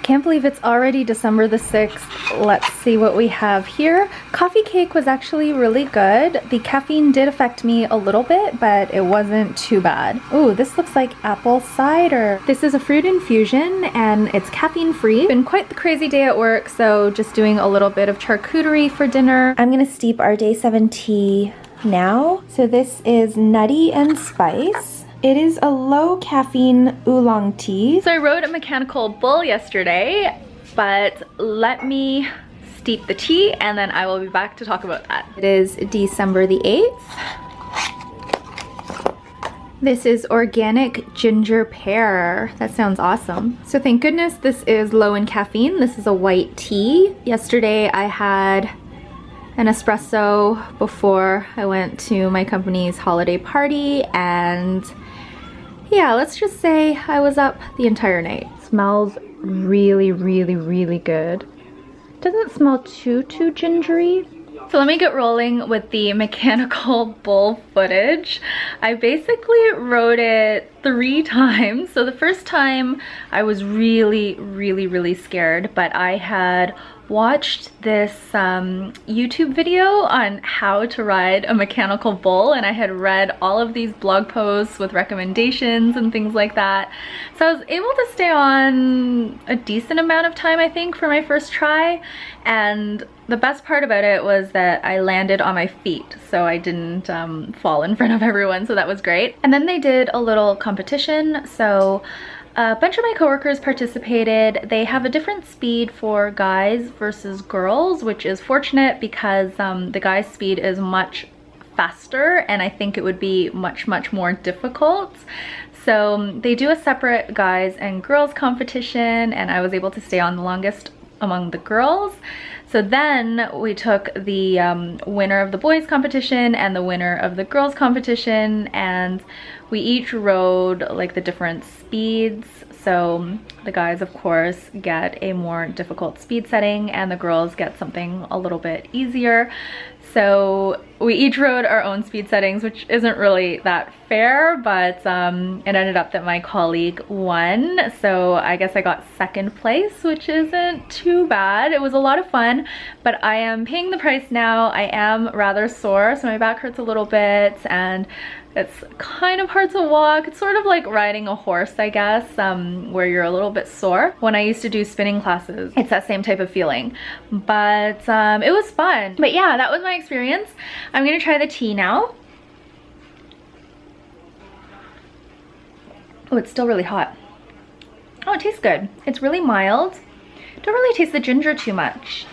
Can't believe it's already December the 6th. Let's see what we have here. Coffee cake was actually really good. The caffeine did affect me a little bit, but it wasn't too bad. Ooh, this looks like apple cider. This is a fruit infusion and it's caffeine free. Been quite the crazy day at work, so just doing a little bit of charcuterie for dinner. I'm gonna steep our day 7 tea now. So this is Nutty Spice. It is a low caffeine oolong tea. So I rode a mechanical bull yesterday, but let me steep the tea and then I will be back to talk about that. It is December the 8th. This is organic ginger pear. That sounds awesome. So thank goodness this is low in caffeine. This is a white tea. Yesterday I had an espresso before I went to my company's holiday party, and yeah, let's just say I was up the entire night. Smells really, really, really good. Doesn't smell too gingery. So let me get rolling with the mechanical bull footage. I basically rode it 3 times. So the first time I was really scared, but I had watched this YouTube video on how to ride a mechanical bull, and I had read all of these blog posts with recommendations and things like that. So I was able to stay on a decent amount of time, I think, for my first try. And the best part about it was that I landed on my feet, so I didn't fall in front of everyone, so that was great. And then they did a little competition, so a bunch of my coworkers participated. They have a different speed for guys versus girls, which is fortunate because the guys' speed is much faster, and I think it would be much more difficult. So they do a separate guys and girls competition, and I was able to stay on the longest among the girls. So then we took the winner of the boys competition and the winner of the girls competition, and we each rode like the different speeds. So the guys, of course, get a more difficult speed setting and the girls get something a little bit easier. So we each rode our own speed settings, which isn't really that fair, but it ended up that my colleague won. So I guess I got 2nd place, which isn't too bad. It was a lot of fun, but I am paying the price now. I am rather sore, so my back hurts a little bit and it's kind of hard to walk. It's sort of like riding a horse, I guess, where you're a little bit sore. When I used to do spinning classes, it's that same type of feeling. But it was fun. But yeah, that was my experience. I'm gonna try the tea now. Oh, it's still really hot. Oh, it tastes good. It's really mild. Don't really taste the ginger too much.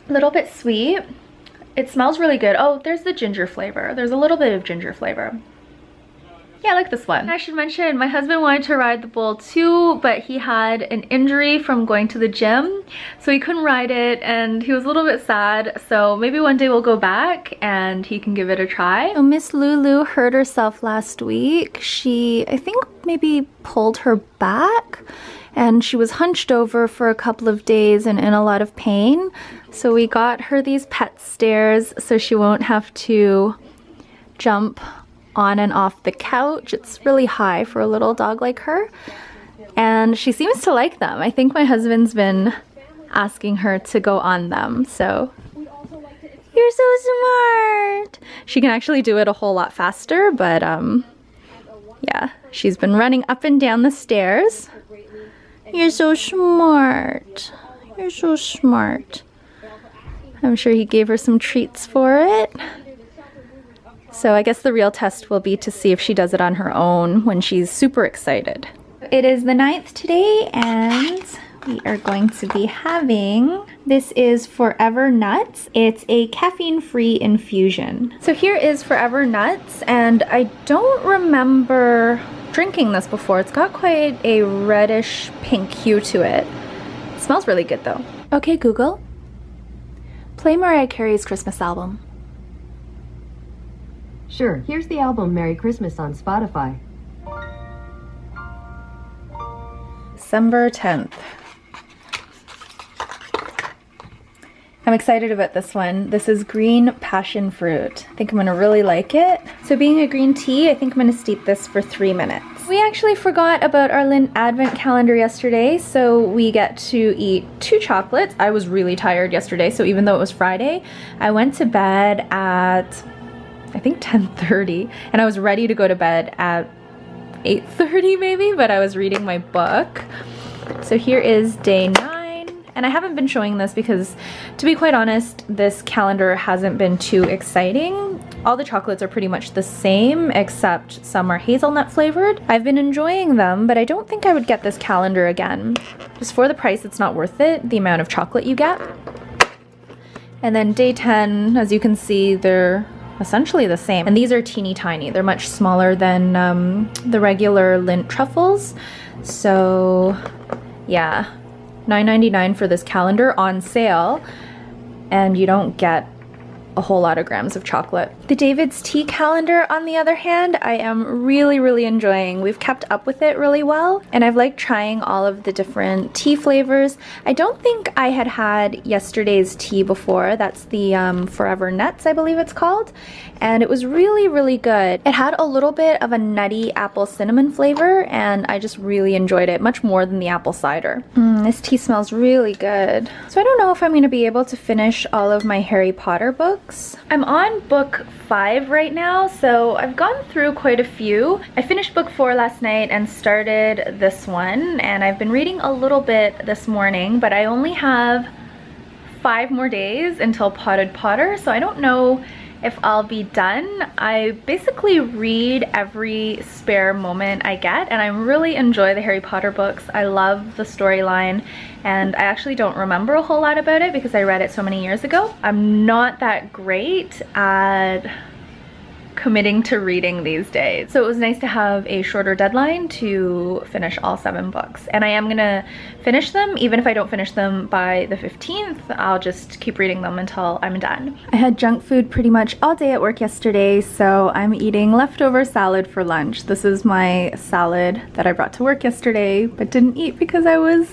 A little bit sweet. It smells really good. Oh, there's the ginger flavor. There's a little bit of ginger flavor. Yeah, I like this one. I should mention, my husband wanted to ride the bull too, but he had an injury from going to the gym, so he couldn't ride it and he was a little bit sad. So maybe one day we'll go back and he can give it a try. So Miss Lulu hurt herself last week. She, I think, maybe pulled her back, and she was hunched over for a couple of days and in a lot of pain. So we got her these pet stairs so she won't have to jump on and off the couch. It's really high for a little dog like her, and she seems to like them. I think my husband's been asking her to go on them, so you're so smart. She can actually do it a whole lot faster, but yeah, she's been running up and down the stairs. You're so smart. You're so smart. I'm sure he gave her some treats for it. So I guess the real test will be to see if she does it on her own when she's super excited. It is the 9th today, and we are going to be having, this is Forever Nuts. It's a caffeine-free infusion. So here is Forever Nuts, and I don't remember drinking this before. It's got quite a reddish pink hue to it. It smells really good though. Okay, Google, play Mariah Carey's Christmas album. Sure, here's the album Merry Christmas on Spotify. December 10th. I'm excited about this one. This is green passion fruit. I think I'm gonna really like it. So being a green tea, I think I'm gonna steep this for 3 minutes. We actually forgot about our Lindt Advent calendar yesterday, so we get to eat 2 chocolates. I was really tired yesterday, so even though it was Friday, I went to bed at, I think 10:30, and I was ready to go to bed at 8:30 maybe, but I was reading my book. So here is day 9, and I haven't been showing this because, to be quite honest, this calendar hasn't been too exciting. All the chocolates are pretty much the same, except some are hazelnut flavored. I've been enjoying them, but I don't think I would get this calendar again. Just for the price, it's not worth it, the amount of chocolate you get. And then day 10, as you can see, they're essentially the same, and these are teeny tiny. They're much smaller than the regular Lindt truffles. So yeah, $9.99 for this calendar on sale, and you don't get a whole lot of grams of chocolate. The David's Tea calendar, on the other hand, I am really enjoying. We've kept up with it really well, and I've liked trying all of the different tea flavors. I don't think I had yesterday's tea before. That's the Forever Nuts, I believe it's called, and it was really good. It had a little bit of a nutty apple cinnamon flavor, and I just really enjoyed it, much more than the apple cider. This tea smells really good. So I don't know if I'm going to be able to finish all of my Harry Potter books. I'm on book 5 right now, so I've gone through quite a few. I finished book 4 last night and started this one, and I've been reading a little bit this morning, but I only have 5 more days until Potted Potter, so I don't know if I'll be done. I basically read every spare moment I get, and I really enjoy the Harry Potter books. I love the storyline, and I actually don't remember a whole lot about it because I read it so many years ago. I'm not that great at committing to reading these days, so it was nice to have a shorter deadline to finish all 7 books, and I am gonna finish them. Even if I don't finish them by the 15th, I'll just keep reading them until I'm done. I had junk food pretty much all day at work yesterday, so I'm eating leftover salad for lunch. This is my salad that I brought to work yesterday but didn't eat because I was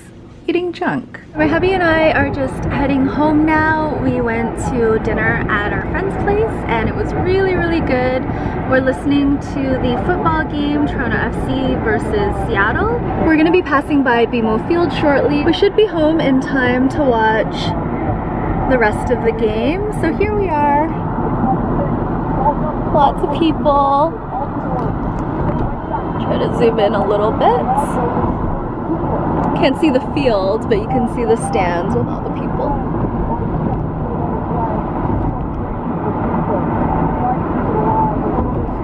eating junk. My hubby and I are just heading home now. We went to dinner at our friend's place and it was really good. We're listening to the football game, Toronto FC versus Seattle. We're gonna be passing by BMO Field shortly. We should be home in time to watch the rest of the game. So here we are. Lots of people. Try to zoom in a little bit. Can't see the field, but you can see the stands with all the people.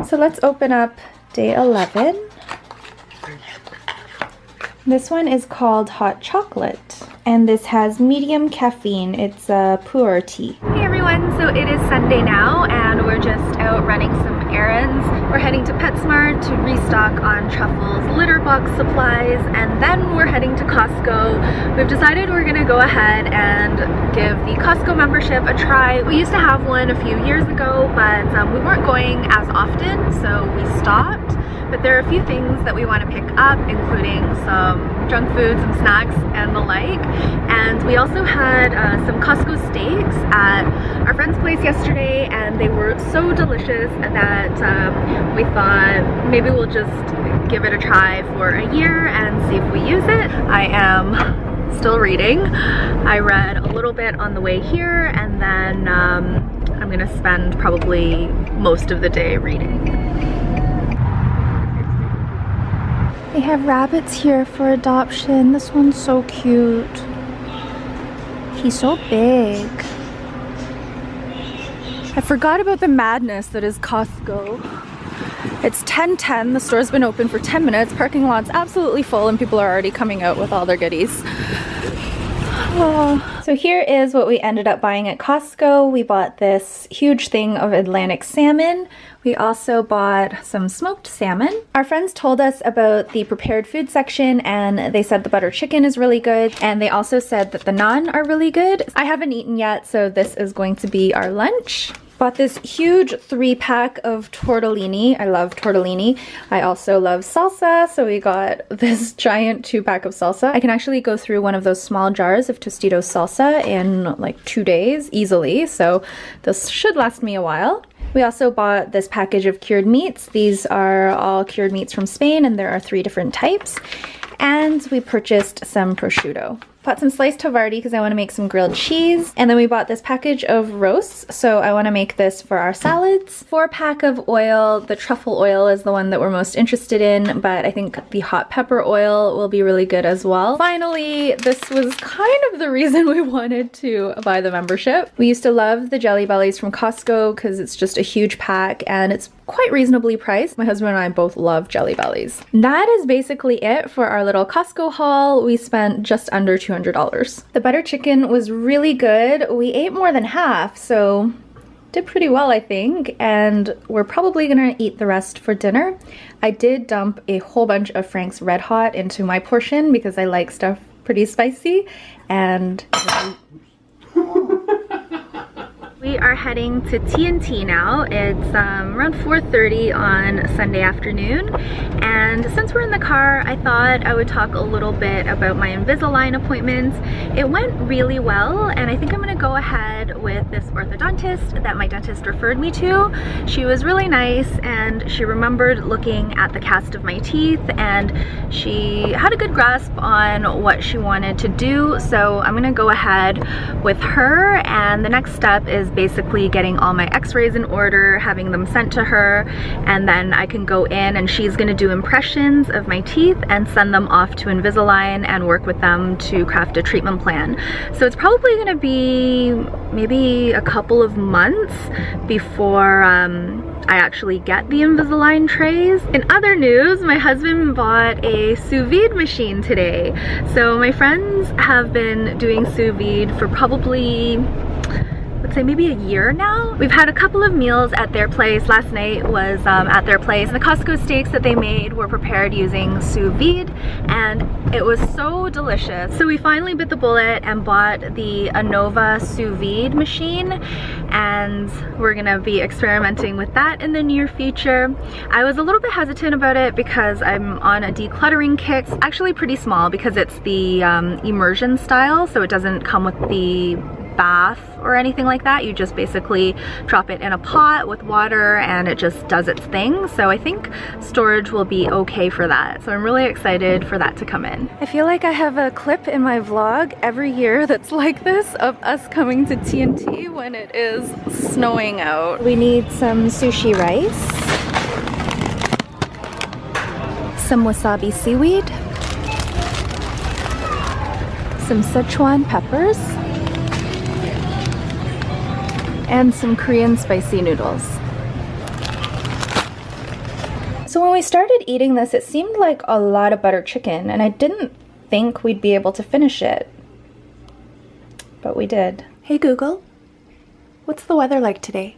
So let's open up day 11. This one is called Hot Chocolate, and this has medium caffeine. It's a Pear tea. Hey everyone, so it is Sunday now, and we're just out running some errands. We're heading to PetSmart to restock on Truffle's litter box supplies, and then we're heading to Costco. We've decided we're gonna go ahead and give the Costco membership a try. We used to have one a few years ago, but we weren't going as often, so we stopped. But there are a few things that we want to pick up, including some junk food, some snacks, and the like. And we also had some Costco steaks at our friend's place yesterday, and they were so delicious that we thought maybe we'll just give it a try for a year and see if we use it. I am still reading. I read a little bit on the way here, and then I'm gonna spend probably most of the day reading. They have rabbits here for adoption. This one's so cute. He's so big. I forgot about the madness that is Costco. It's 10:10, the store's been open for 10 minutes, parking lot's absolutely full, and people are already coming out with all their goodies. Oh. So here is what we ended up buying at Costco. We bought this huge thing of Atlantic salmon. We also bought some smoked salmon. Our friends told us about the prepared food section, and they said the butter chicken is really good, and they also said that the naan are really good. I haven't eaten yet, so this is going to be our lunch. Bought this huge 3-pack of tortellini. I love tortellini. I also love salsa, so we got this giant 2-pack of salsa. I can actually go through one of those small jars of Tostitos salsa in like 2 days easily, so this should last me a while. We also bought this package of cured meats. These are all cured meats from Spain, and there are 3 different types. And we purchased some prosciutto. Bought some sliced Havarti because I want to make some grilled cheese. And then we bought this package of roasts, so I want to make this for our salads. 4-pack of oil. The truffle oil is the one that we're most interested in, but I think the hot pepper oil will be really good as well. Finally, this was kind of the reason we wanted to buy the membership. We used to love the Jelly Bellies from Costco because it's just a huge pack and it's quite reasonably priced. My husband and I both love Jelly Bellies. That is basically it for our little Costco haul. We spent just under $200. The butter chicken was really good. We ate more than half, so did pretty well, I think, and we're probably gonna eat the rest for dinner. I did dump a whole bunch of Frank's Red Hot into my portion because I like stuff pretty spicy, and we are heading to T&T now. It's around 4:30 on Sunday afternoon, and since we're in the car, I thought I would talk a little bit about my Invisalign appointment. It went really well, and I think I'm gonna go ahead with this orthodontist that my dentist referred me to. She was really nice, and she remembered looking at the cast of my teeth, and she had a good grasp on what she wanted to do, so I'm gonna go ahead with her, and the next step is basically getting all my x-rays in order, having them sent to her, and then I can go in and she's gonna do impressions of my teeth and send them off to Invisalign and work with them to craft a treatment plan. So it's probably gonna be maybe a couple of months before I actually get the Invisalign trays. In other news, my husband bought a sous vide machine today. So my friends have been doing sous vide for probably, let's say maybe a year now. We've had a couple of meals at their place. Last night was at their place. The Costco steaks that they made were prepared using sous vide, and it was so delicious. So we finally bit the bullet and bought the Anova sous vide machine, and we're gonna be experimenting with that in the near future. I was a little bit hesitant about it because I'm on a decluttering kick. It's actually pretty small because it's the immersion style, so it doesn't come with the bath or anything like that. You just basically drop it in a pot with water and it just does its thing. So I think storage will be okay for that. So I'm really excited for that to come in. I feel like I have a clip in my vlog every year that's like this of us coming to T&T when it is snowing out. We need some sushi rice, some wasabi seaweed, some Sichuan peppers, and some Korean spicy noodles. So when we started eating this, it seemed like a lot of butter chicken, and I didn't think we'd be able to finish it. But we did. Hey Google, what's the weather like today?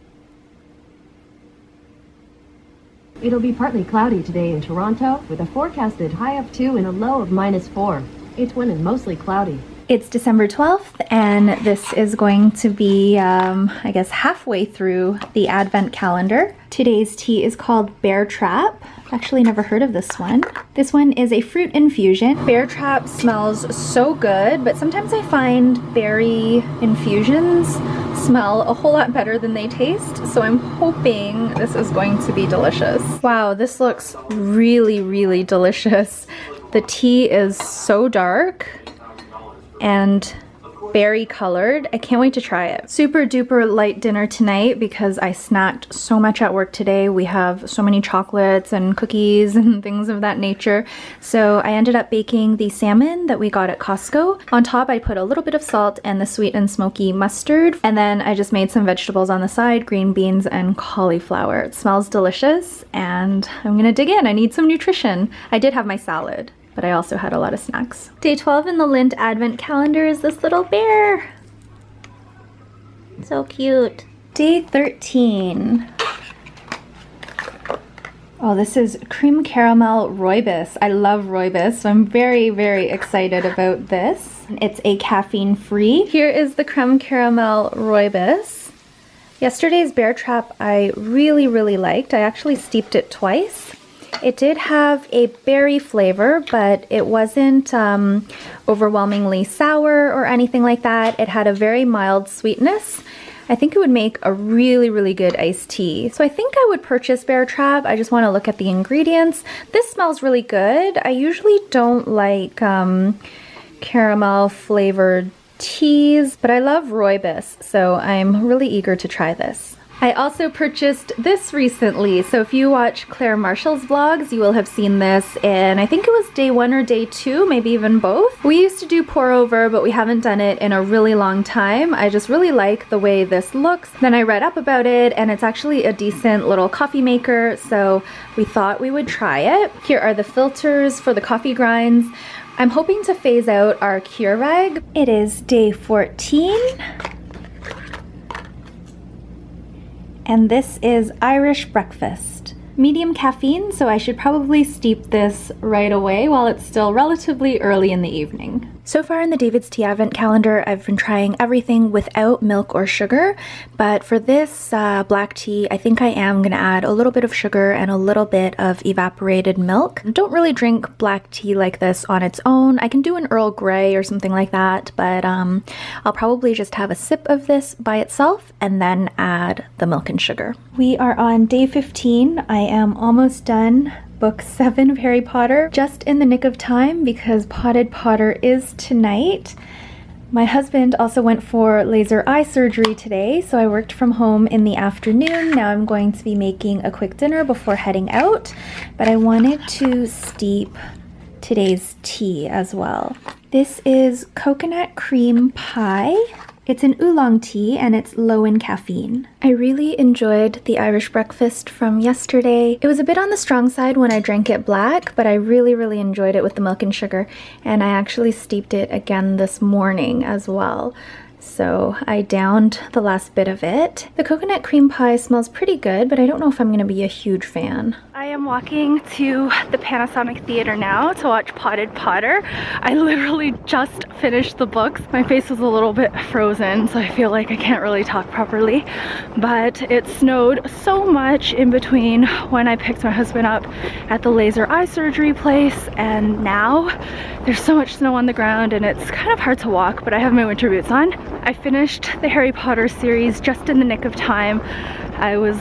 It'll be partly cloudy today in Toronto, with a forecasted high of 2 and a low of -4. It's windy, mostly cloudy. It's December 12th, and this is going to be, I guess, halfway through the Advent calendar. Today's tea is called Bear Trap. I've actually never heard of this one. This one is a fruit infusion. Bear Trap smells so good, but sometimes I find berry infusions smell a whole lot better than they taste, so I'm hoping this is going to be delicious. Wow, this looks really, really delicious. The tea is so dark and berry colored. I can't wait to try it. Super duper light dinner tonight because I snacked so much at work today. We have so many chocolates and cookies and things of that nature. So I ended up baking the salmon that we got at Costco. On top I put a little bit of salt and the sweet and smoky mustard. And then I just made some vegetables on the side, green beans and cauliflower. It smells delicious and I'm gonna dig in. I need some nutrition. I did have my salad, but I also had a lot of snacks. Day 12 in the Lindt Advent calendar is this little bear. So cute. Day 13. Oh, this is cream caramel rooibos. I love rooibos, so I'm very, very excited about this. It's a caffeine-free. Here is the creme caramel rooibos. Yesterday's Bear Trap I really, really liked. I actually steeped it twice. It did have a berry flavor, but it wasn't overwhelmingly sour or anything like that. It had a very mild sweetness. I think it would make a really, really good iced tea. So I think I would purchase Bear Trap. I just want to look at the ingredients. This smells really good. I usually don't like caramel flavored teas, but I love rooibos, so I'm really eager to try this. I also purchased this recently, so if you watch Claire Marshall's vlogs, you will have seen this in, I think it was day 1 or day 2, maybe even both. We used to do pour over, but we haven't done it in a really long time. I just really like the way this looks. Then I read up about it, and it's actually a decent little coffee maker, so we thought we would try it. Here are the filters for the coffee grinds. I'm hoping to phase out our Keurig. It is day 14. And this is Irish breakfast. Medium caffeine, so I should probably steep this right away while it's still relatively early in the evening. So far in the David's Tea Advent Calendar, I've been trying everything without milk or sugar, but for this black tea, I think I am going to add a little bit of sugar and a little bit of evaporated milk. I don't really drink black tea like this on its own. I can do an Earl Grey or something like that, but I'll probably just have a sip of this by itself and then add the milk and sugar. We are on day 15. I am almost done book 7 of Harry Potter, just in the nick of time because Potted Potter is tonight. My husband also went for laser eye surgery today, so I worked from home in the afternoon. Now I'm going to be making a quick dinner before heading out, but I wanted to steep today's tea as well. This is coconut cream pie. It's an oolong tea and it's low in caffeine. I really enjoyed the Irish breakfast from yesterday. It was a bit on the strong side when I drank it black, but I really, really enjoyed it with the milk and sugar, and I actually steeped it again this morning as well. So I downed the last bit of it. The coconut cream pie smells pretty good, but I don't know if I'm going to be a huge fan. I am walking to the Panasonic Theater now to watch Potted Potter. I literally just finished the books. My face was a little bit frozen, so I feel like I can't really talk properly. But it snowed so much in between when I picked my husband up at the laser eye surgery place, and now there's so much snow on the ground and it's kind of hard to walk, but I have my winter boots on. I finished the Harry Potter series just in the nick of time. I was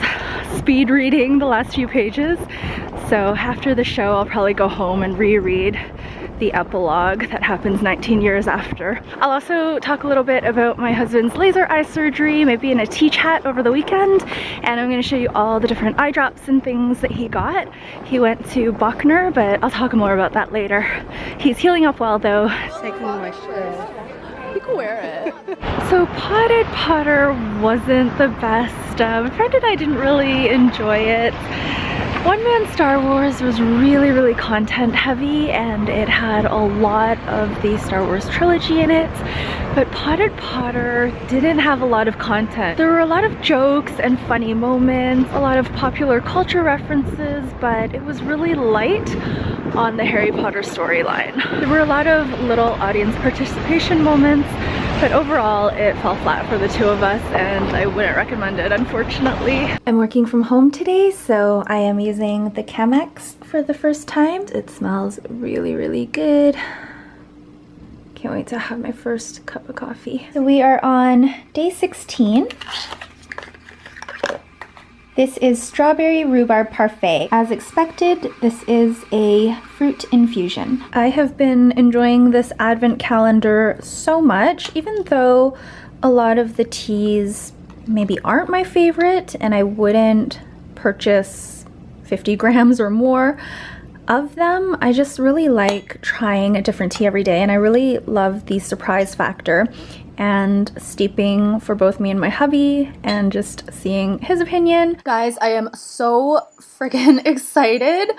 speed reading the last few pages, so after the show I'll probably go home and reread the epilogue that happens 19 years after. I'll also talk a little bit about my husband's laser eye surgery, maybe in a tea chat over the weekend, and I'm going to show you all the different eye drops and things that he got. He went to Bachner, but I'll talk more about that later. He's healing up well though. Taking my shirt. You can wear it. So Potted Potter wasn't the best. My friend and I didn't really enjoy it. One Man Star Wars was really, really content heavy, and it had a lot of the Star Wars trilogy in it, but Potted Potter didn't have a lot of content. There were a lot of jokes and funny moments, a lot of popular culture references, but it was really light on the Harry Potter storyline. There were a lot of little audience participation moments, but overall it fell flat for the two of us and I wouldn't recommend it, unfortunately. I'm working from home today, so I am using the Chemex for the first time. It smells really, really good. Can't wait to have my first cup of coffee. So we are on day 16. This is strawberry rhubarb parfait. As expected, this is a fruit infusion. I have been enjoying this advent calendar so much, even though a lot of the teas maybe aren't my favorite and I wouldn't purchase 50 grams or more of them. I just really like trying a different tea every day, and I really love the surprise factor and steeping for both me and my hubby and just seeing his opinion. Guys, I am so freaking excited.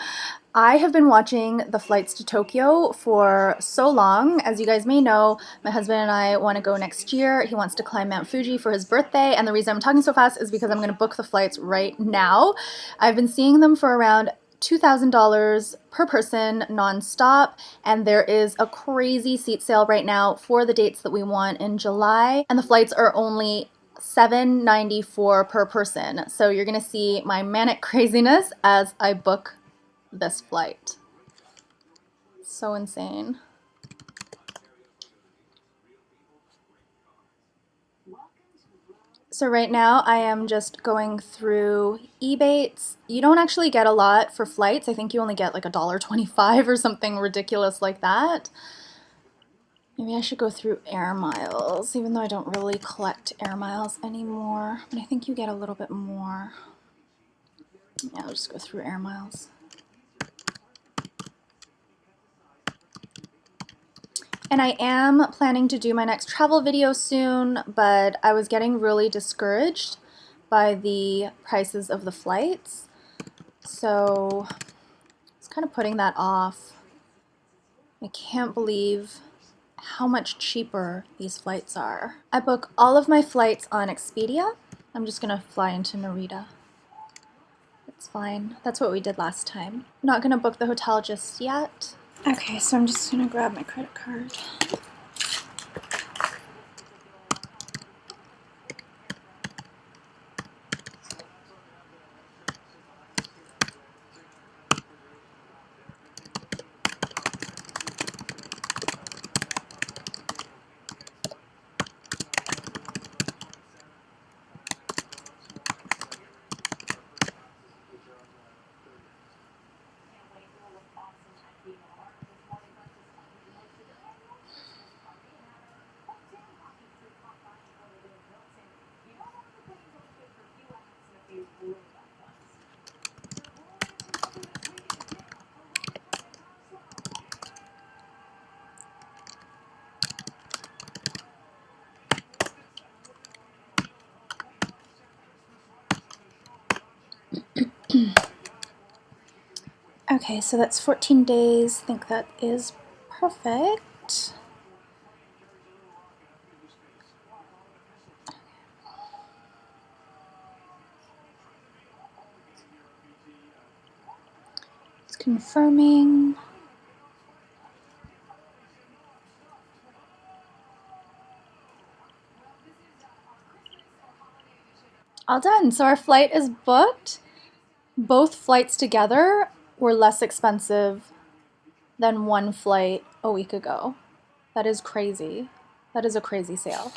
I have been watching the flights to Tokyo for so long. As you guys may know, my husband and I want to go next year. He wants to climb Mount Fuji for his birthday, and the reason I'm talking so fast is because I'm going to book the flights right now. I've been seeing them for around $2,000 per person non-stop, and there is a crazy seat sale right now for the dates that we want in July, and the flights are only $794 per person. So you're gonna see my manic craziness as I book this flight. So insane. So right now I am just going through Ebates. You don't actually get a lot for flights. I think you only get like $1.25 or something ridiculous like that. Maybe I should go through air miles, even though I don't really collect air miles anymore. But I think you get a little bit more. Yeah, I'll just go through air miles. And I am planning to do my next travel video soon, but I was getting really discouraged by the prices of the flights. So I was kind of putting that off. I can't believe how much cheaper these flights are. I book all of my flights on Expedia. I'm just gonna fly into Narita. It's fine. That's what we did last time. Not gonna book the hotel just yet. Okay, so I'm just gonna grab my credit card. Okay, so that's 14 days. I think that is perfect. It's confirming. All done. So our flight is booked. Both flights together were less expensive than one flight a week ago. That is crazy. That is a crazy sale.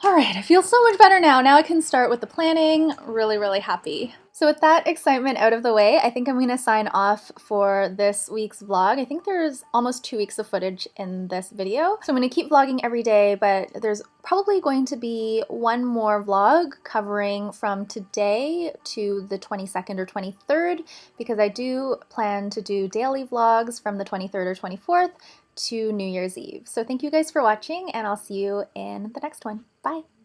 All right, I feel so much better now. Now I can start with the planning. Really, really happy. So with that excitement out of the way, I think I'm gonna sign off for this week's vlog. I think there's almost 2 weeks of footage in this video. So I'm gonna keep vlogging every day, but there's probably going to be one more vlog covering from today to the 22nd or 23rd, because I do plan to do daily vlogs from the 23rd or 24th to New Year's Eve. So thank you guys for watching, and I'll see you in the next one. Bye!